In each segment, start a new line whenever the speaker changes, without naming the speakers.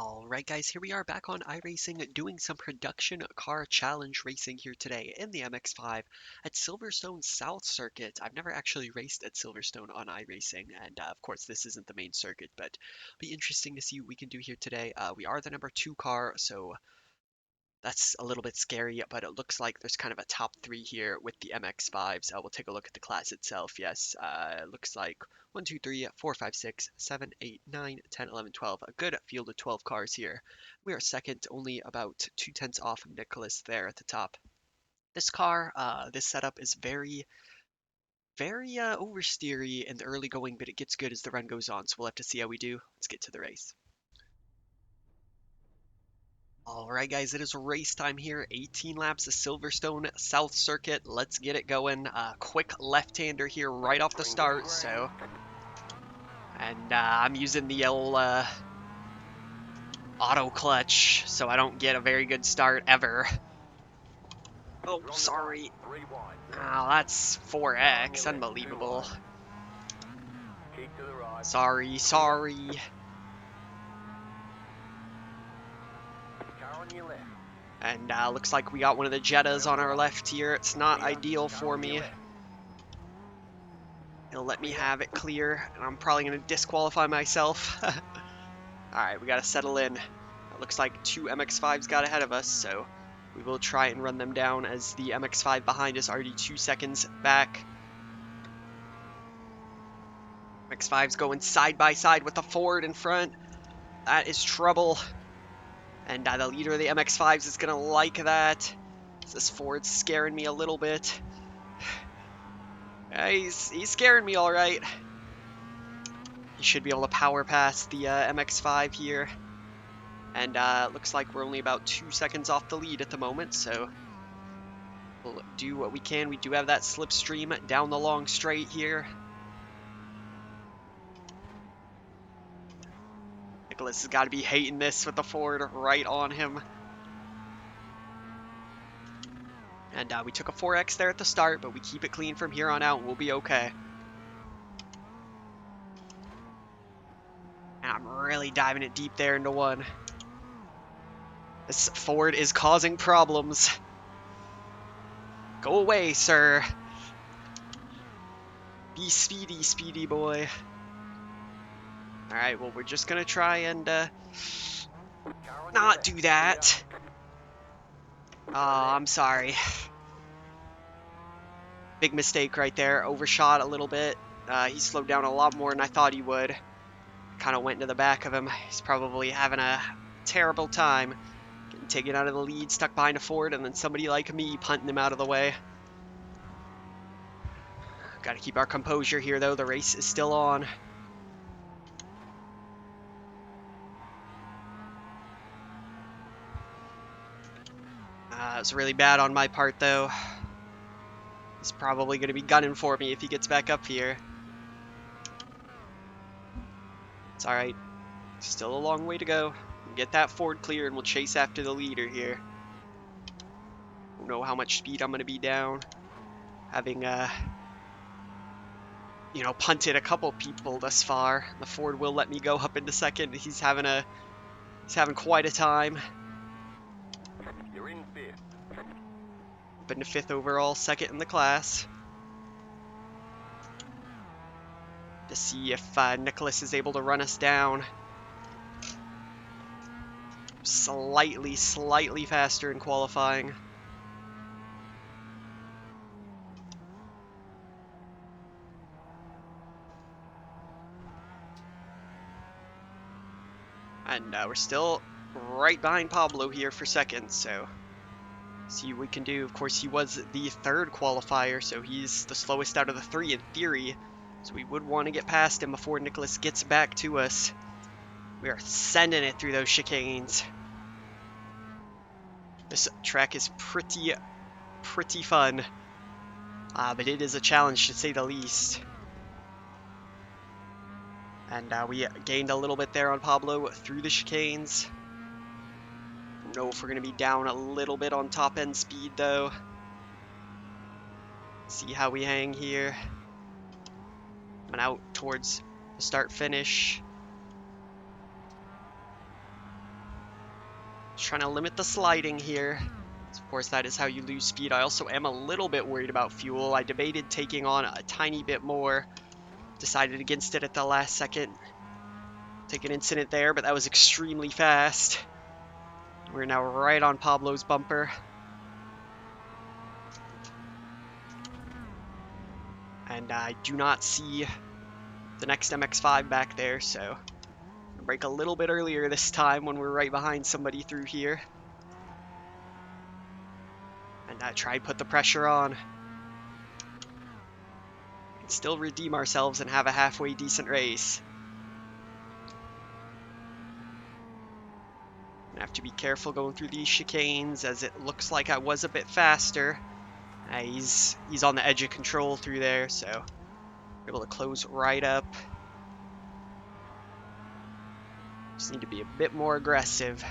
Alright guys, here we are back on iRacing doing some production car challenge racing here today in the MX-5 at Silverstone South Circuit. I've never actually raced at Silverstone on iRacing, and of course this isn't the main circuit, but it'll be interesting to see what we can do here today. We are the number 2 car, so that's a little bit scary, but it looks like there's kind of a top 3 here with the MX-5s. We'll take a look at the class itself. Yes, it looks like 1, 2, 3, 4, 5, 6, 7, 8, 9, 10, 11, 12. A good field of 12 cars here. We are second, only about 2 tenths off of Nicholas there at the top. This car, this setup is very oversteery in the early going, but it gets good as the run goes on, so we'll have to see how we do. Let's get to the race. Alright guys, it is race time here. 18 laps of Silverstone South Circuit. Let's get it going. Quick left-hander here right off the start, so... And I'm using the old auto clutch, so I don't get a very good start ever. Oh, sorry. Oh, that's 4X. Unbelievable. Sorry. And looks like we got one of the Jettas on our left here. It's not ideal for me. He'll let me have it clear, and I'm probably going to disqualify myself. Alright, we got to settle in. It looks like 2 MX-5s got ahead of us, so we will try and run them down as the MX-5 behind us already 2 seconds back. MX-5's going side by side with the Ford in front. That is trouble. And the leader of the MX-5s is going to like that. This Ford's scaring me a little bit. He's scaring me all right. He should be able to power past the MX-5 here. And looks like we're only about 2 seconds off the lead at the moment, so we'll do what we can. We do have that slipstream down the long straight here. Nicholas has got to be hating this with the Ford right on him. And we took a 4X there at the start, but we keep it clean from here on out and we'll be okay. And I'm really diving it deep there into one. This Ford is causing problems. Go away, sir. Be speedy, speedy boy. Alright, well, we're just gonna try and not do that. Oh, I'm sorry. Big mistake right there. Overshot a little bit. He slowed down a lot more than I thought he would. Kind of went into the back of him. He's probably having a terrible time getting taken out of the lead, stuck behind a Ford, and then somebody like me punting him out of the way. Got to keep our composure here, though. The race is still on. It was really bad on my part, though. He's probably going to be gunning for me if he gets back up here. It's alright. Still a long way to go. We'll get that Ford clear and we'll chase after the leader here. Don't know how much speed I'm going to be down. Having, you know, punted a couple people thus far. The Ford will let me go up into second. He's having quite a time.
You're in fifth.
Up into 5th overall, 2nd in the class. To see if Nicholas is able to run us down. Slightly faster in qualifying. And we're still right behind Pablo here for second, so see what we can do. Of course, he was the 3rd qualifier, so he's the slowest out of the 3 in theory. So we would want to get past him before Nicholas gets back to us. We are sending it through those chicanes. This track is pretty fun, but it is a challenge to say the least. And we gained a little bit there on Pablo through the chicanes. Don't know if we're going to be down a little bit on top end speed though. See how we hang here. Coming out towards the start finish. Just trying to limit the sliding here. Of course, that is how you lose speed. I also am a little bit worried about fuel. I debated taking on a tiny bit more. Decided against it at the last second. Take an incident there, but that was extremely fast. We're now right on Pablo's bumper. And I do not see the next MX-5 back there, so I'll brake a little bit earlier this time when we're right behind somebody through here. And try and put the pressure on. And still redeem ourselves and have a halfway decent race. I have to be careful going through these chicanes, as it looks like I was a bit faster. He's on the edge of control through there, so we're able to close right up. Just need to be a bit more aggressive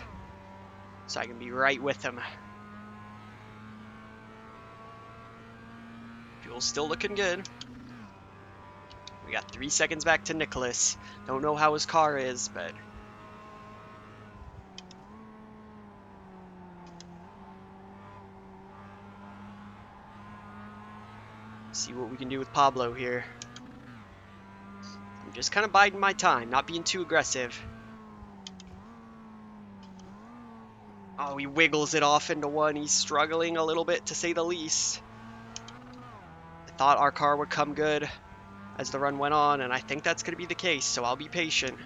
so I can be right with him. Fuel's still looking good. We got 3 seconds back to Nicholas. Don't know how his car is, but see what we can do with Pablo here. I'm just kind of biding my time, not being too aggressive. Oh, he wiggles it off into one. He's struggling a little bit, to say the least. I thought our car would come good as the run went on, and I think that's going to be the case, so I'll be patient.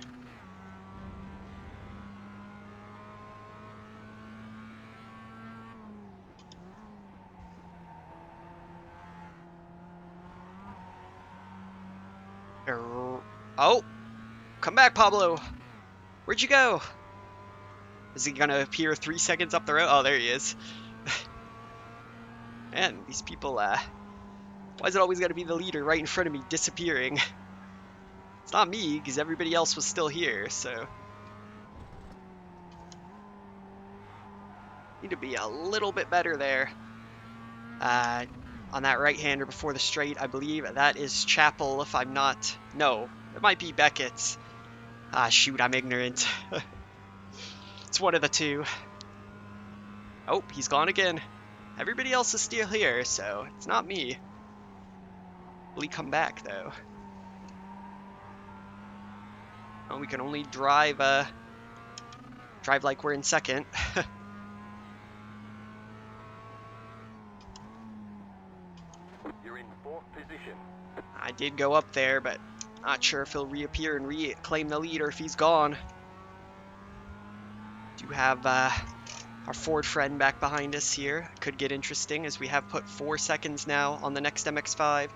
Oh! Come back, Pablo! Where'd you go? Is he gonna appear 3 seconds up the road? Oh, there he is. Man, these people, why is it always gotta be the leader right in front of me disappearing? It's not me, because everybody else was still here, so. Need to be a little bit better there. On that right-hander before the straight, I believe that is Chapel, if I'm not. No, it might be Beckett's. Ah, shoot, I'm ignorant. It's one of the two. Oh, he's gone again. Everybody else is still here, so it's not me. Will he come back, though? Oh, we can only drive like we're in second.
You're in 4th position.
I did go up there, but not sure if he'll reappear and reclaim the lead or if he's gone. Do have our Ford friend back behind us here. Could get interesting, as we have put 4 seconds now on the next MX-5.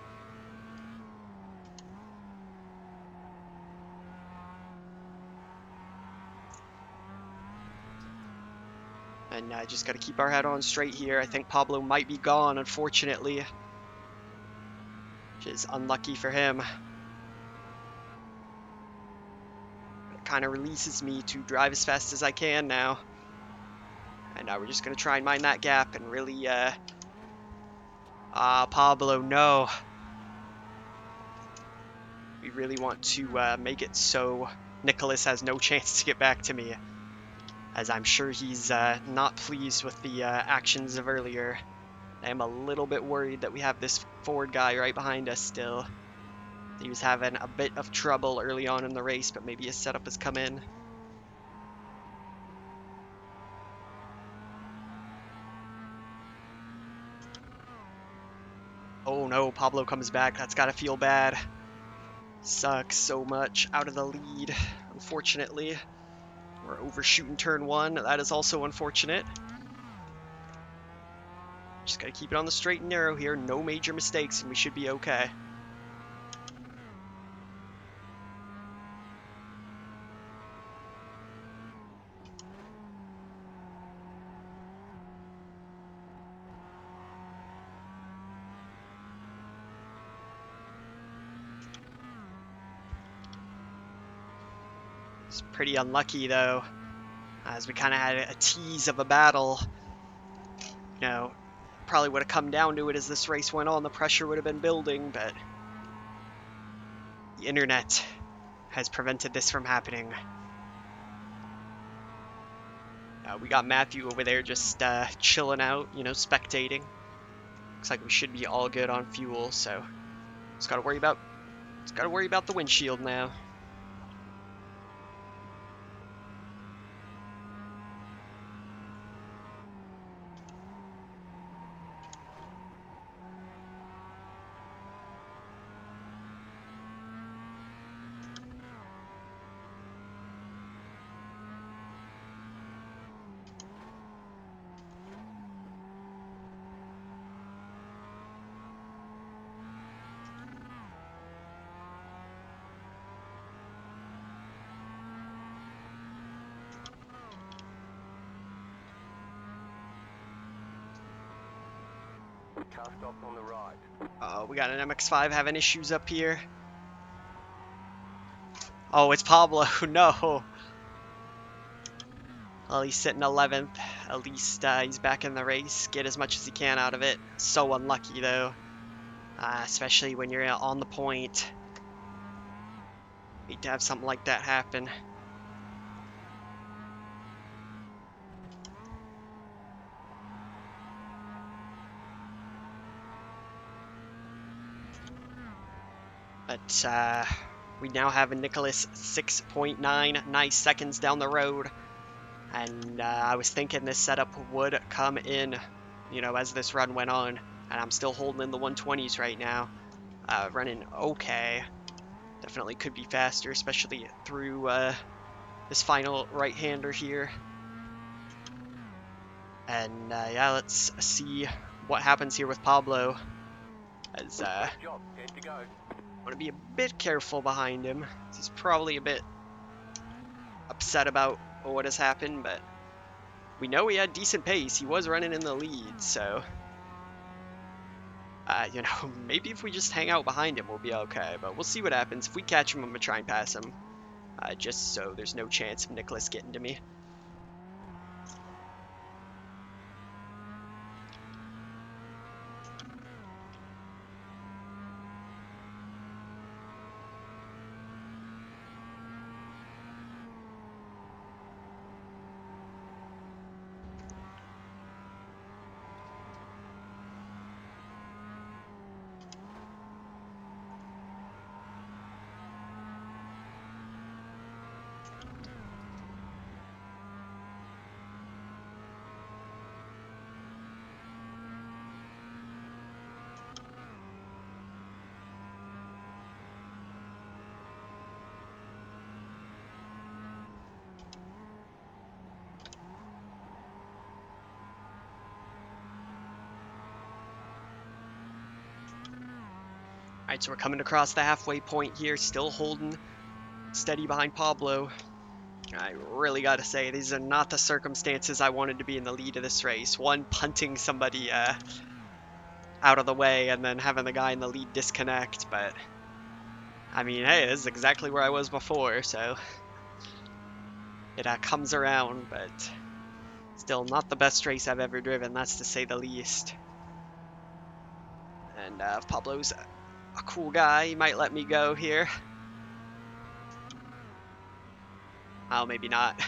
And just got to keep our head on straight here. I think Pablo might be gone, unfortunately, which is unlucky for him. It kind of releases me to drive as fast as I can now. And now we're just going to try and mind that gap and really, Pablo, no. We really want to make it so Nicholas has no chance to get back to me, as I'm sure he's not pleased with the actions of earlier. I am a little bit worried that we have this Ford guy right behind us still. He was having a bit of trouble early on in the race, but maybe his setup has come in. Oh no, Pablo comes back. That's gotta feel bad. Sucks so much. Out of the lead, unfortunately. We're overshooting turn 1. That is also unfortunate. Just gotta keep it on the straight and narrow here. No major mistakes, and we should be okay. It's pretty unlucky, though, as we kind of had a tease of a battle. You know, probably would have come down to it as this race went on. The pressure would have been building, but the internet has prevented this from happening. We got Matthew over there just chilling out, you know, spectating. Looks like we should be all good on fuel, so just gotta worry about the windshield now.
Car stopped on the right.
We got an MX-5 having issues up here. Oh, it's Pablo. No. Well, he's sitting 11th. At least he's back in the race. Get as much as he can out of it. So unlucky, though. Especially when you're on the point. Hate to have something like that happen. But we now have a Nicholas 6.9 nice seconds down the road. And I was thinking this setup would come in, you know, as this run went on. And I'm still holding in the 120s right now. Running okay. Definitely could be faster, especially through this final right-hander here. And yeah, let's see what happens here with Pablo. As
Great job. 10 to go.
I want to be a bit careful behind him. He's probably a bit upset about what has happened, but we know he had decent pace. He was running in the lead, so you know, maybe if we just hang out behind him, we'll be okay. But we'll see what happens. If we catch him, I'm gonna try and pass him, just so there's no chance of Nicholas getting to me. Alright, so we're coming across the halfway point here, still holding steady behind Pablo. I really gotta say, these are not the circumstances I wanted to be in the lead of this race. One, punting somebody out of the way and then having the guy in the lead disconnect, but I mean, hey, this is exactly where I was before, so it comes around, but still not the best race I've ever driven, that's to say the least. And if Pablo's a cool guy, he might let me go here. Oh, maybe not.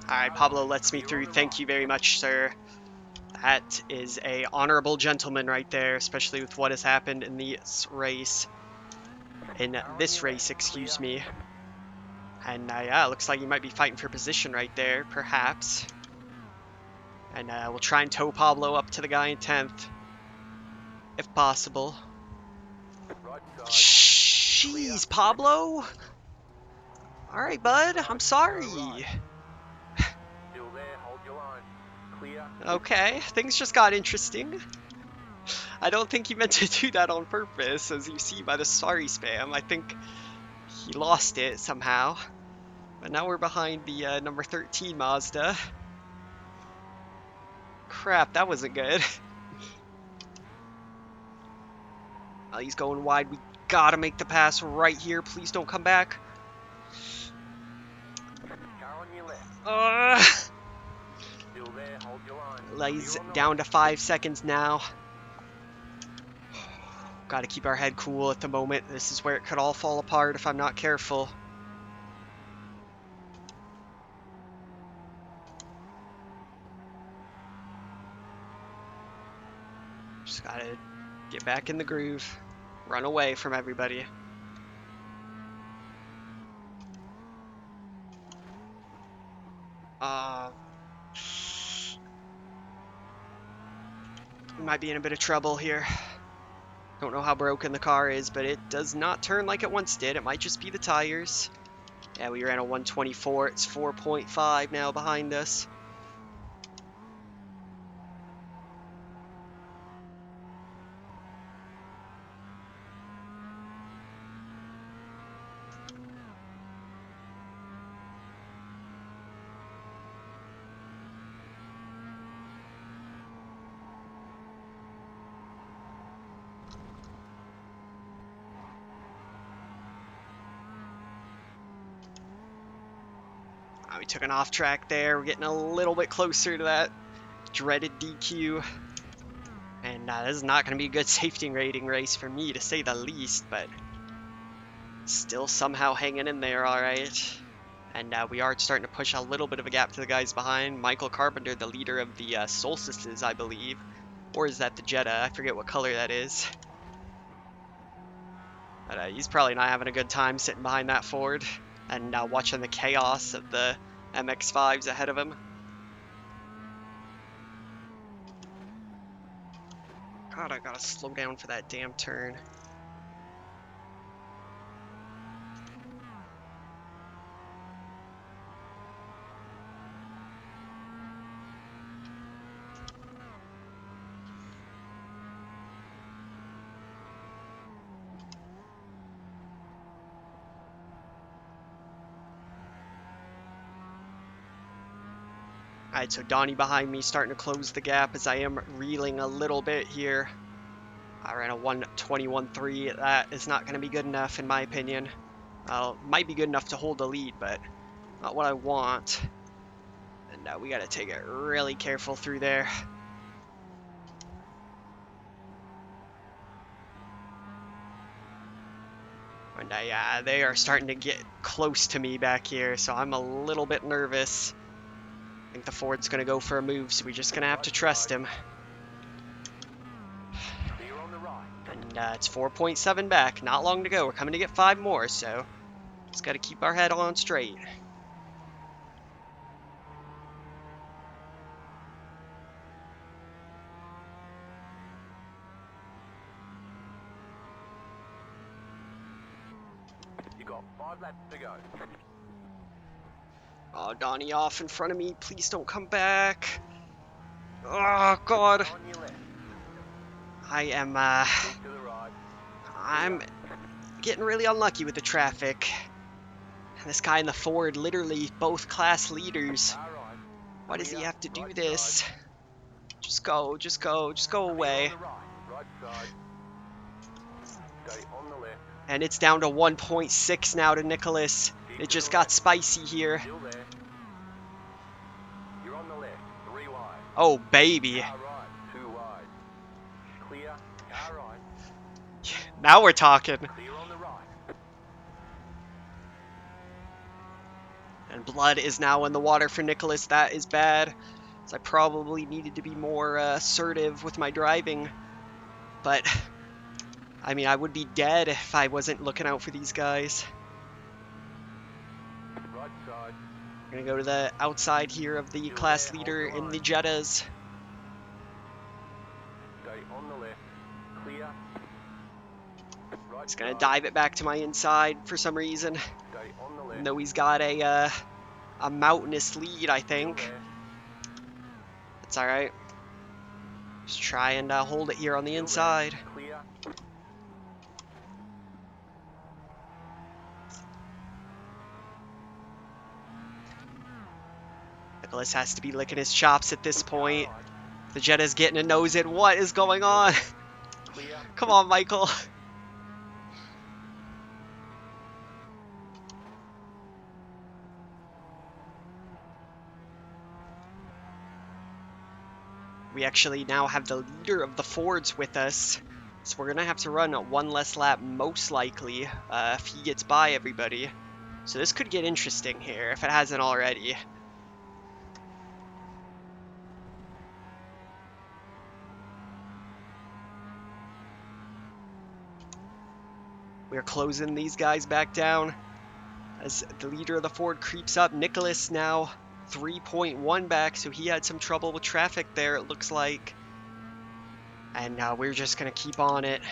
Alright, Pablo lets me through. Thank you very much, sir. That is a honorable gentleman right there, especially with what has happened in this race. Excuse me. And yeah, looks like he might be fighting for position right there, perhaps. And we'll try and tow Pablo up to the guy in 10th, if possible.
Right side.
Jeez, Pablo! Alright, bud, I'm sorry.
Still there, hold your line. Clear.
Okay, things just got interesting. I don't think he meant to do that on purpose, as you see by the sorry spam. I think he lost it somehow. But now we're behind the number 13 Mazda. Crap, that wasn't good. Oh, he's going wide. We gotta make the pass right here. Please don't come back.
Car on your left. Still there, hold your line.
He's
Clear on the
down to
left.
5 seconds now. Gotta keep our head cool at the moment. This is where it could all fall apart if I'm not careful. Just gotta get back in the groove. Run away from everybody. We might be in a bit of trouble here. Don't know how broken the car is, but it does not turn like it once did. It might just be the tires. Yeah, we ran a 124. It's 4.5 now behind us. We took an off track there. We're getting a little bit closer to that dreaded DQ. And this is not going to be a good safety rating race for me, to say the least, but still somehow hanging in there all right. And we are starting to push a little bit of a gap to the guys behind. Michael Carpenter, the leader of the Solstices, I believe. Or is that the Jetta? I forget what color that is. But he's probably not having a good time sitting behind that Ford and watching the chaos of the MX-5s ahead of him. God, I gotta slow down for that damn turn. Alright, so Donnie behind me starting to close the gap as I am reeling a little bit here. I ran a 121.3. That is not going to be good enough in my opinion. Might be good enough to hold the lead, but not what I want. And we got to take it really careful through there. And yeah, they are starting to get close to me back here, so I'm a little bit nervous. I think the Ford's going to go for a move, so we're just going to have to trust him. And it's 4.7 back, not long to go. We're coming to get 5 more, so just got to keep our head on straight.
You got 5 laps to go.
Oh, Donnie off in front of me. Please don't come back. Oh, God.
On your left.
I am,
Keep to the right.
I'm getting really unlucky with the traffic. This guy in the Ford, literally both class leaders.
Car right.
Why does he
Clear.
have to do
Right
this?
side.
Just go, just go, just go
Clear
away.
on the right. Right side. Stay on the left.
And it's down to 1.6 now to Nicholas.
Keep
It
to
just
the
got
left.
spicy here.
Still there. You're on the left. 3 wide.
Oh, baby.
Car right. 2 wide. Clear. Car right.
Now we're talking.
Clear on the right.
And blood is now in the water for Nicholas. That is bad. So I probably needed to be more assertive with my driving. But, I mean, I would be dead if I wasn't looking out for these guys.
Right side.
We're going to go to the outside here of the class leader in the Jettas.
Stay on the left. Clear. Right
Just going to
side.
dive it back to my inside for some reason.
Stay on the left. left.
Though he's got a mountainous lead, I
Still
think.
there.
That's all right. Just try and hold it here on the
Still
inside.
there. Clear.
Nicholas has to be licking his chops at this
Good car
point.
ride.
The Jetta's getting a nose in. What is going
Still
on?
there. Clear.
Come on, Michael. We actually now have the leader of the Fords with us. So we're going to have to run one less lap, most likely, if he gets by everybody. So this could get interesting here, if it hasn't already. We're closing these guys back down. As the leader of the Ford creeps up, Nicholas now 3.1 back, so he had some trouble with traffic there, it looks like. And we're just going to keep on it.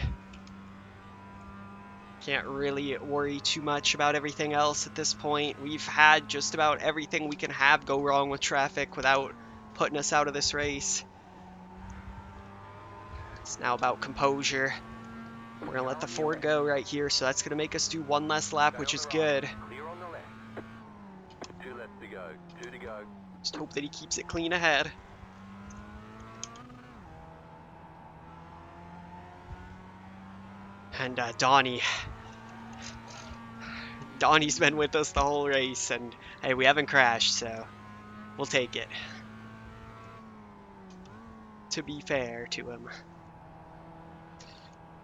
Can't really worry too much about everything else at this point. We've had just about everything we can have go wrong with traffic without putting us out of this race. It's now about composure. We're going to let the Ford go right here, so that's going to make us do one less lap,
Stay
which
on
is
the right.
good.
Clear on the left. 2 laps to go. 2 to go.
Just hope that he keeps it clean ahead. And Donnie's been with us the whole race, and hey, we haven't crashed, so we'll take it. To be fair to him.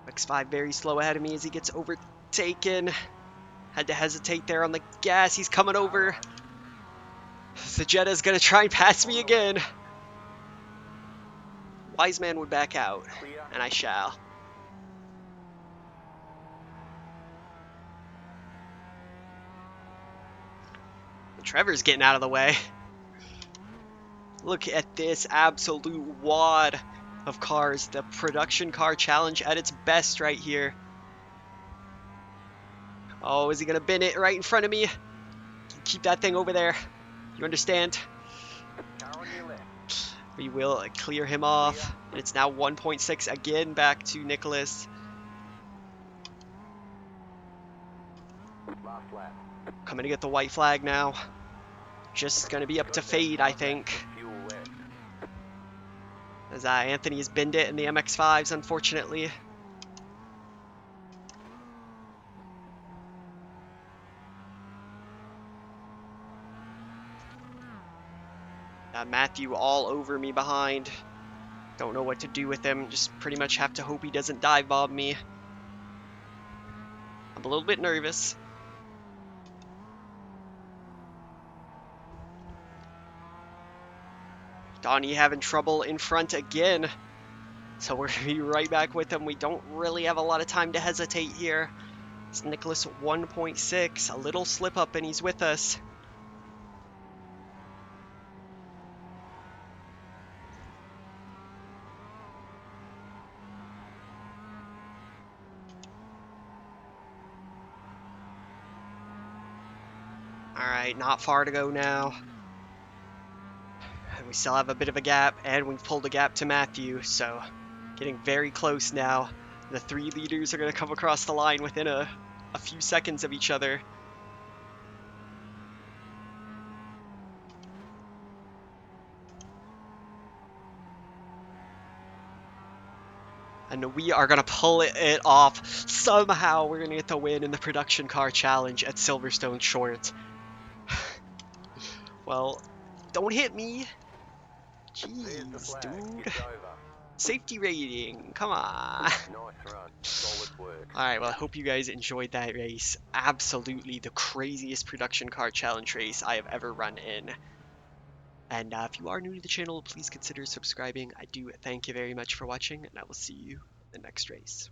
X5 very slow ahead of me as he gets overtaken. Had to hesitate there on the gas. He's coming over. The Jetta's gonna try and pass me again. Wise man would back out,
Clear.
and I shall. Trevor's getting out of the way. Look at this absolute wad of cars. The production car challenge at its best right here. Oh, is he gonna bin it right in front of me? Keep that thing over there. You understand?
Car on your left.
We will clear him off. And it's now 1.6 again back to Nicholas.
Last lap.
Coming to get the white flag now. Just gonna be up to fade, I think.
Fuel left.
As Anthony has binned it in the MX-5s, unfortunately. Matthew all over me behind. Don't know what to do with him. Just pretty much have to hope he doesn't dive bomb me. I'm a little bit nervous. Donnie having trouble in front again. So we're going to be right back with him. We don't really have a lot of time to hesitate here. It's Nicholas 1.6. A little slip up and he's with us. Alright, not far to go now. We still have a bit of a gap, and we've pulled a gap to Matthew, so getting very close now. The three leaders are going to come across the line within a few seconds of each other. And we are going to pull it off. Somehow we're going to get the win in the production car challenge at Silverstone Short. Well, don't hit me. Jeez, dude. Safety rating, come on.
Nice run. Solid work.
Alright, well, I hope you guys enjoyed that race. Absolutely the craziest production car challenge race I have ever run in. And if you are new to the channel, please consider subscribing. I do thank you very much for watching, and I will see you in the next race.